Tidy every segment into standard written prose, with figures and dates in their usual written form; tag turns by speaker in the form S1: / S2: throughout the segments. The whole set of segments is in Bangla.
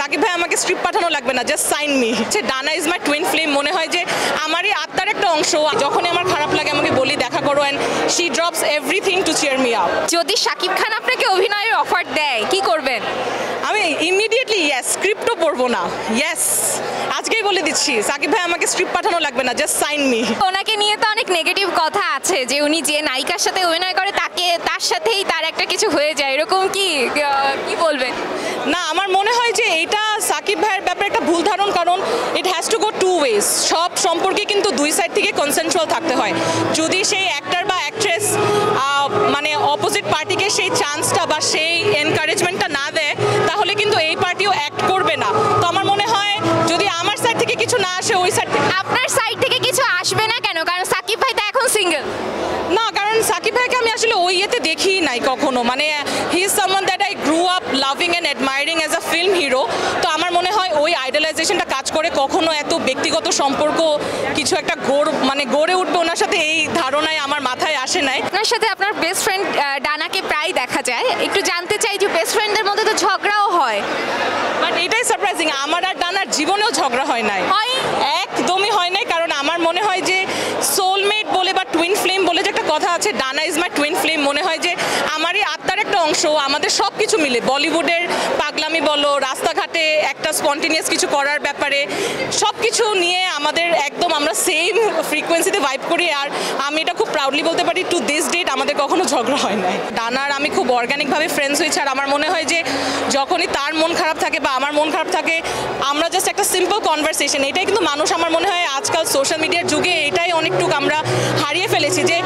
S1: সাকিব ভাই আমাকে স্ক্রিপ্ট পাঠানো লাগবে না, জাস্ট সাইন মি। ডানা ইজ মাই টুইন ফ্লেম, মনে হয় যে আমারই আত্মার একটা অংশ। যখনই আমার খারাপ লাগে আমাকে বলি দেখা করো, and she drops everything to cheer me up.
S2: যদি শাকিব খান আপনাকে অভিনয়ের অফার দেয় কি করবেন?
S1: আমি ইমিডিয়েটলি ইয়েস, স্ক্রিপ্টও পড়বো না, ইয়েস আজকেই বলে দিচ্ছি, সাকিব ভাই আমাকে স্ক্রিপ্ট পাঠানো লাগবে না, জাস্ট সাইন মি।
S2: ওনাকে নিয়ে তো অনেক নেগেটিভ কথা আছে যে উনি যে নায়িকার সাথে অভিনয় করে তার সাথেই তার একটা কিছু হয়ে যায়, এরকম কি বলবেন?
S1: না, আমার মনে হয় যে এটা সাকিব ভাইয়ের ব্যাপারে একটা ভুল ধারণ, কারণ it has to go two ways. সব সম্পর্কে কিন্তু দুই সাইড থেকে কনসেনট্রাল থাকতে হয়। যদি সেই অ্যাক্টর বা অ্যাক্ট্রেস মানে অপোজিট পার্টিকে সেই চান্সটা বা সেই এনকারেজমেন্টটা না দেয়, তাহলে কিন্তু এই পার্টিও অ্যাক্ট করবে না। তো আমার মনে হয় যদি আমার সাইড থেকে কিছু না আসে, ওই সাইড থেকে।
S2: আপনার সাইড থেকে কিছু আসবে না কেন? কারণ সাকিব ভাই তো এখন সিঙ্গেল।
S1: না, কারণ সাকিব ভাইকে আমি আসলে ওই ইয়েতে দেখি নাই কখনো। মানে he is someone that I grew up loving and অ্যাডমায়ারিং as a film hero. তো আমার মনে হয় ওই আইডলাইজেশনটা কাজ করে, কখনো এত ব্যক্তিগত সম্পর্ক কিছু একটা গড়ে উঠবে ওনার সাথে, এই ধারণায় আমার মাথায় আসে নাই।
S2: আপনার সাথে আপনার বেস্ট ফ্রেন্ড ডানাকে প্রায় দেখা যায়, একটু জানতে চাই যে বেস্ট ফ্রেন্ডদের মধ্যে তো ঝগড়াও হয়,
S1: বাট এটাই সারপ্রাইজিং, আমার আর ডানার জীবনেও ঝগড়া হয় নাই, একদমই হয় নাই। কারণ আমার মনে হয় যে সোলমেট বলে বা টুইন ফ্লেম বলে যে একটা কথা আছে, ডানা ইজ মাই টুইন ফ্লেম, মনে হয় যে আমারই আত্মার একটা অংশ। আমাদের সব কিছু মিলে, বলিউডের পাগলামি বলো, রাস্তাঘাটে একটা স্পন্টেনিয়াস কিছু করার ব্যাপারে, সব কিছু নিয়ে আমাদের একদম আমরা সেম ফ্রিকোয়েন্সিতে ভাইব করি। আর আমি এটা খুব প্রাউডলি বলতে পারি, টু দিস ডেট আমাদের কখনো ঝগড়া হয় নাই। ডানার আমি খুব অর্গানিকভাবে ফ্রেন্ডস হয়েছি। আর আমার মনে হয় যে যখনই তার মন খারাপ থাকে বা আমার মন খারাপ থাকে, আমরা জাস্ট একটা সিম্পল কনভারসেশন, এটাই কিন্তু মানুষ, আমার মনে হয় আজকাল সোশ্যাল মিডিয়ার যুগে এটাই অনেকটুকু আমরা হারিয়ে ফেলেছি, যে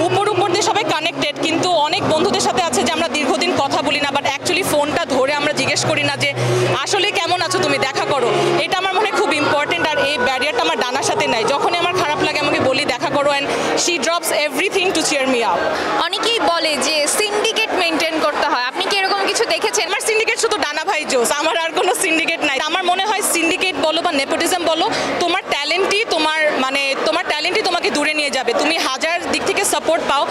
S1: উপর দিয়ে সবাই কানেক্টেড, কিন্তু অনেক বন্ধুদের সাথে আছে যে আমরা দীর্ঘদিন কথা বলি না, বাট অ্যাকচুয়ালি ফোনটা ধরে আমরা জিজ্ঞেস করি না যে আসলে কেমন আছো তুমি, দেখা করো। এটা আমার মনে হয় খুব ইম্পর্টেন্ট। আর এই ব্যারিয়ারটা আমার ডানার সাথে নাই। যখনই আমার খারাপ লাগে আমাকে বলি দেখা করো, and she drops everything to cheer me up.
S2: অনেকেই বলে যে সিন্ডিকেট মেনটেন করতে হয়, আপনি কি এরকম কিছু দেখেছেন?
S1: আমার সিন্ডিকেট শুধু ডানা ভাই জোস, আমার আর কোনো সিন্ডিকেট নাই। আমার মনে হয় সিন্ডিকেট বলো বা নেপোটিজম বলো, তোমার ট্যালেন্টই তোমাকে দূরে নিয়ে যাবে। তুমি হাজার দিক থেকে সাপোর্ট পাও,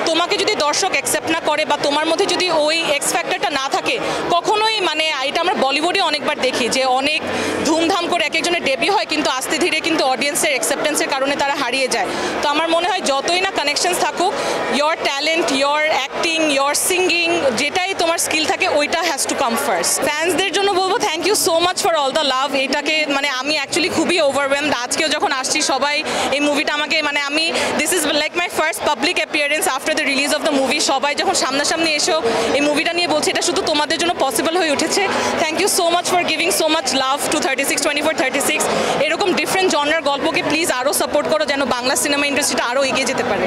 S1: তোমাকে যদি দর্শক অ্যাকসেপ্ট না করে বা তোমার মধ্যে যদি ওই এক্স ফ্যাক্টরটা না থাকে, কখনোই এটা আমরা বলিউডে অনেকবার দেখি যে অনেক ধুমধাম করে এক একজনের ডেবিউ হয়, কিন্তু আস্তে ধীরে কিন্তু অডিয়েন্সের অ্যাকসেপ্টেন্সের কারণে তারা হারিয়ে যায়। তো আমার মনে হয় যতই না কানেকশনস থাকুক, your talent, your acting, your singing, যেটাই তোমার স্কিল থাকে ওইটা হ্যাজ টু কাম ফার্স্ট। ফ্যান্সদের জন্য বলবো thank you so much for all the love. এটাকে আমি অ্যাকচুয়ালি খুবই ওভারওয়েলমড। আজকেও যখন আসছি সবাই এই মুভিটা আমাকে this is like my first public appearance after the release of the movie. সবাই যখন সামনাসামনি এসেও এই মুভিটা নিয়ে বলছে, এটা শুধু তোমাদের জন্য পসিবল হয়ে উঠেছে। Thank you so much for giving so much love to 36/24/36। এরকম ডিফারেন্ট জনরার গল্পকে প্লিজ আরও সাপোর্ট করো, যেন বাংলা সিনেমা ইন্ডাস্ট্রিটা আরও এগিয়ে যেতে পারে।